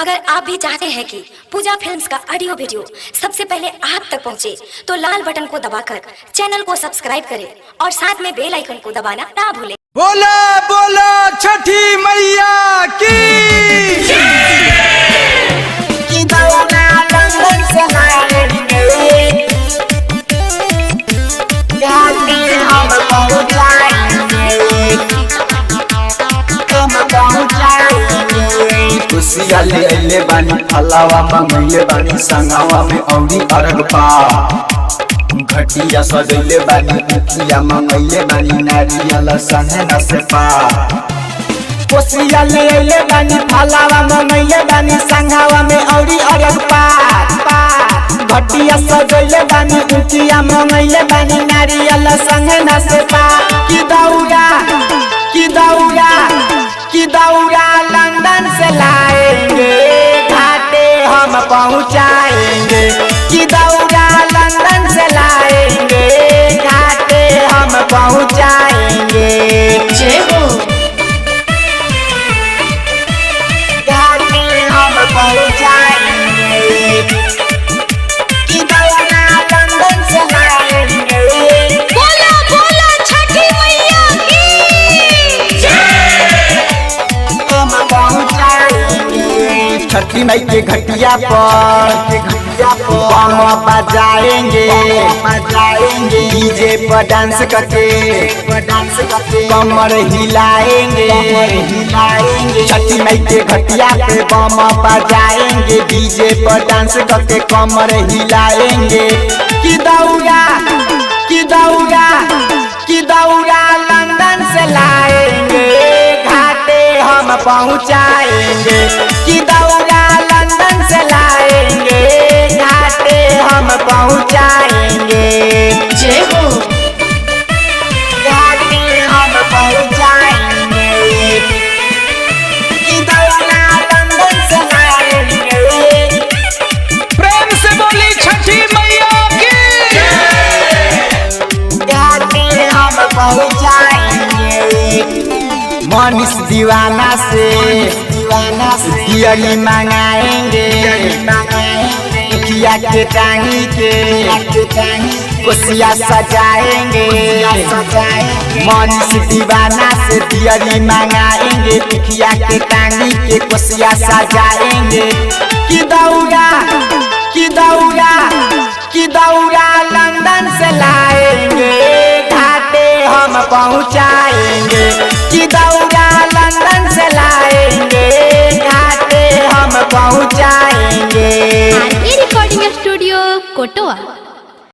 अगर आप भी चाहते हैं कि पूजा फिल्म्स का ऑडियो वीडियो सबसे पहले आप तक पहुंचे, तो लाल बटन को दबाकर चैनल को सब्सक्राइब करें और साथ में बेल आइकन को दबाना ना भूलें। बोला बोला छठी मैया की खुशिया ले अइले बानी फलावा मंगइले बानी संगावा में औरी अरग पा घटिया सजइले बानी मुखिया मंगइले बानी नारियल संगे न से पा खुशिया ले अइले बानी फलावा मंगइले बानी संगावा में औरी अरग पा घटिया सजइले बानी मुखिया मंगइले बानी नारियल संगे न से पा की दौड़ा लंदन से लाएंगे घाटे हम पहुँचाएंगे। की दौड़ा लंदन से लाएंगे घाटे हम पहुँचाएंगे। जय हो घाटे हम पहुँचाएंगे। की दौड़ा लंदन से लाएंगे। बोला बोला छठी मैया की छठी माई के घटिया पर बम बजाएंगे डीजे पर डांस करके कमर हिलाएंगे। छठी माई के घटिया पे बम बजाएंगे डीजे पर डांस करके कमर हिलाएंगे। की दौड़ा लंदन से लाएंगे घाटे हम पहुँचाएंगे। की दौड़ा लंदन से लाएंगे घाटे हम पहुँचाएंगे। जय हो घाटे हम पहुँचाएंगे। की दौड़ा लंदन से लाएंगे। प्रेम से बोली छठी मैया की घाटे हम पहुँचाएंगे। मनीष दीवाना से दियरी मंगाएंगे मुखिया के टांगी के कोसिया सजाएंगे। मनीष दीवाना से दियरी मंगाएंगे मुखिया के टांगी के कोसिया सजाएंगे। की दौड़ा लंदन से लाएंगे घाटे हम पहुँचाएंगे। की दौड़ा लंदन से लाएंगे घाटे हम पहुँचाएंगे। रिकॉर्डिंग स्टूडियो कोटवा।